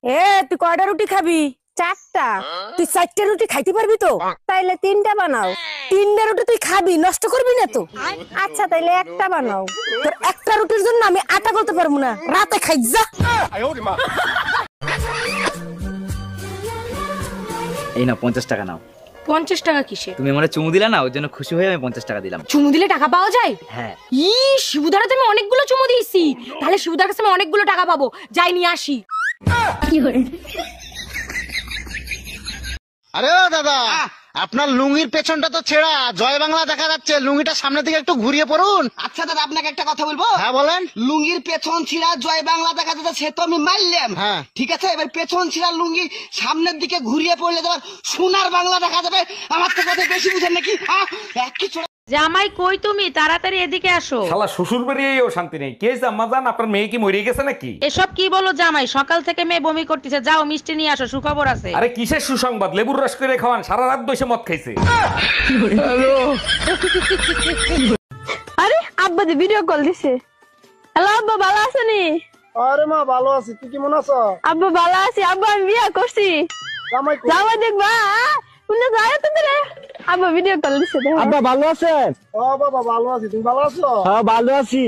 এ তুই কয়টা রুটি খাবি? চারটা। তুই চারটা রুটি খাইতে পারবি তো? তাইলে তিনটা বানাও। তিনটা রুটি তুই খাবি, নষ্ট করবি না তো? আচ্ছা তাইলে একটা বানাও। তোর একটা রুটির জন্য আমি আটা করতে পারবো না, রাতে খাই যা। এই নাও 50 টাকা নাও। 50 টাকা কিসে? তুমি আমারে চুমু দিলা না, ওর জন্য খুশি হয়ে আমি 50 টাকা দিলাম। চুমু দিলে টাকা পাওয়া যায়? হ্যাঁ। শিবুদার হাতে আমি অনেকগুলো চুমু দিয়েছি, তাহলে শিবুদার কাছে আমি অনেকগুলো টাকা পাবো। যাই নিয়ে আসি। আরে ও দাদা, আপনার লুঙ্গির পেছনটা তো ছেঁড়া, জয় বাংলা দেখা যাচ্ছে, লুঙ্গিটা সামনের দিকে একটু ঘুরিয়ে পড়ুন। আচ্ছা দাদা, আপনাকে একটা কথা বলবো? হ্যাঁ বলেন। লুঙ্গির পেছন ছিঁড়া জয় বাংলা দেখা যাচ্ছে, সে তো আমি মারলাম। হ্যাঁ ঠিক আছে, এবার পেছন ছিঁড়া লুঙ্গি সামনের দিকে ঘুরিয়ে পড়লে তোমার সোনার বাংলা দেখা যাবে। আমার তো কথা বেশি বুঝেন নাকি? কিছু জামাই কই তুমি? তাড়াতাড়ি এদিকে আসো। শালা শ্বশুর বাড়িয়েও শান্তি নেই। কে জাম্মা জান, আপনার মেয়ে কি মরে গেছে নাকি? এসব কি বলো জামাই? সকাল থেকে মেয়ে বমি করতেছে, যাও মিষ্টি নিয়ে আসো, সুখবর আছে। আরে কিসের সুসংবাদ? লেবুর রস করে খাওয়ান, সারা রাত বসে মদ খাইছে। আরে আব্বা যে ভিডিও কল দিছে। হ্যালো আব্বা, ভালো আছেনি? আরে মা ভালো আছি, তুই কেমন আছো? আব্বা ভালো আছি। আব্বা আমি বিয়া করছি। জামাই দেখবা শুনে যায় তুমি রে। আব্বা ভিডিও কল দিছে। আব্বা ভালো আছেন? ও বাবা ভালো আছি, তুমি ভালো আছো? হ্যাঁ ভালো আছি।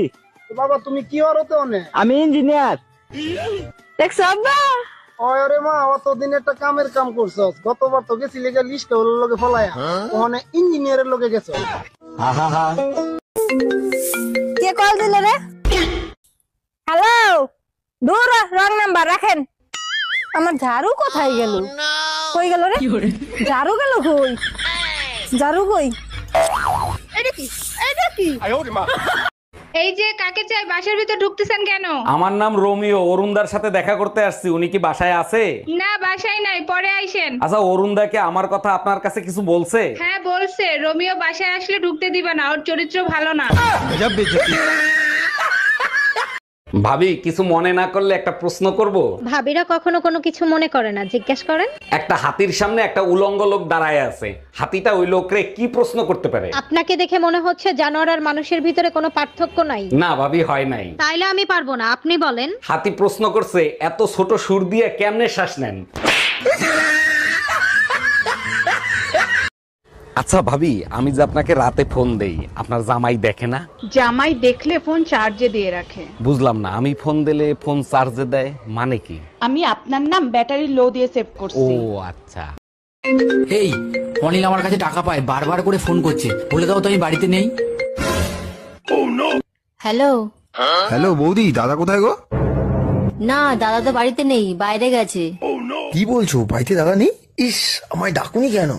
বাবা তুমি কি হরতে অনে? আমি ইঞ্জিনিয়ার। দেখছো আব্বা? ওরে মা, অতদিন একটা কামের কাম করছস, গতবার তো গেছিলি গা লিস্ট হলো লগে ফলায়া, ওখানে ইঞ্জিনিয়ারের লগে গেছো। কে কল দিলে রে? হ্যালো, দূর রং নাম্বার রাখেন। আমার ঝাড়ু কোথায় গেল? কই গেল রে? ঝাড়ু গেল কই? ঝাড়ু কই? এটা কি? এটা কি? এই যে কাকে চাই, বাসার ভিতর ঢুকতেছেন কেন? আমার নাম রোমিও, অরুণদার সাথে দেখা করতে আসছি। উনি কি বাসায় আছে? না বাসায় নাই, পরে আইসেন। আচ্ছা, অরুণদাকে আমার কথা আপনার কাছে কিছু বলছে? হ্যাঁ বলছে, রোমিও বাসায় আসলে ঢুকতে দিবে না, ওর চরিত্র ভালো না। ভাবি কিছু মনে না করলে একটা প্রশ্ন করব? ভাবিরা কখনো কোনো কিছু মনে করে না, জিজ্ঞেস করেন। একটা হাতির সামনে একটা উলঙ্গ লোক দাঁড়ায় আছে, হাতিটা ওই লোকরে কি প্রশ্ন করতে পারে? আপনাকে দেখে মনে হচ্ছে জানোয়ার আর মানুষের ভিতরে কোনো পার্থক্য নাই। না ভাবি, হয় নাই। তাইলে আমি পারবো না, আপনি বলেন। হাতি প্রশ্ন করছে, এত ছোট সুর দিয়ে কেমনে শ্বাস নেন? আচ্ছা ভাবি, আমি যে আপনাকে রাতে ফোন দেই, আপনার জামাই দেখে না? জামাই দেখলে ফোন চার্জে দিয়ে রাখে। বুঝলাম না, আমি ফোন দিলে ফোন চার্জে দেয় মানে কি? আমি আপনার নাম ব্যাটারি লো দিয়ে সেভ ও করছি। আচ্ছা। এই অনিল আমার কাছে টাকা পায়, বারবার করে ফোন করছে, বলে দাও তো আমি বাড়িতে নেই। হ্যালো। হ্যালো বৌদি, দাদা কোথায় গো? না দাদা তো বাড়িতে নেই, বাইরে গেছে। কি বলছো, বাড়িতে দাদা নেই? ইস, আমায় ডাকুনি কেন?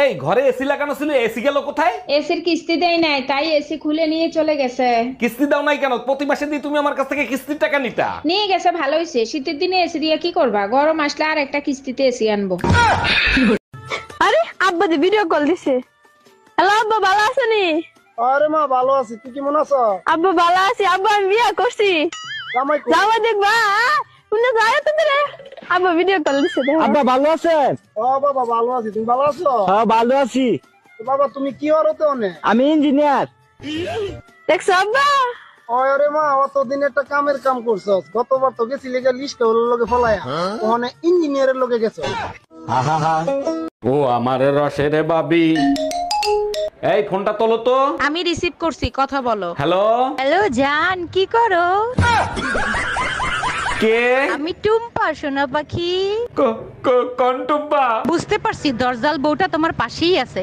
এই ঘরে এসি লাগানো ছিল, এসি গেল কোথায়? এসির কিস্তি দেয় নাই, তাই এসি খুলে নিয়ে চলে গেছে। কিস্তি দাও নাই কেন? প্রতি মাসে দিয়ে তুমি আমার কাছ থেকে কিস্তির টাকা নিতা। নিয়ে গেছে, ভালো হয়েছে। শীতের দিনে এসি দিয়ে কি করবা? গরম আসলে আর একটা কিস্তিতে এসি আনবো। আরে আব্বা যে ভিডিও কল দিছে। হ্যালো আব্বা, ভালো আছেনি? আরে মা ভালো আছি, তুই কেমন আছো? আব্বা ভালো আছি। আব্বা আমি বিয়া করছি। জামাই দেখবা শুনে যায় তুমি রে। আব্বা ভিডিও কল দিছে। আব্বা ভালো আছেন? ও বাবা ভালো আছি, তুমি ভালো আছো? হ্যাঁ ভালো আছি। বাবা তুমি কি হরতে অনে? আমি ইঞ্জিনিয়ার। দেখছো আব্বা? ওরে মা, অতদিন একটা কামের কাম করছস, গতবার তো গেছিলি গা লিস্ট হলো লগে ফলায়া, ওখানে ইঞ্জিনিয়ারের লগে গেছো। ও আমার রসের বাবি, এই ফোনটা তোলো তো। আমি রিসিভ করছি, কথা বলো। হ্যালো। হ্যালো জান, কি করো? কে? আমি টুম্পা, সোনা পাখি। কোন টুম্পা? বুঝতে পারছি, দরজাল বউটা তোমার পাশেই আছে।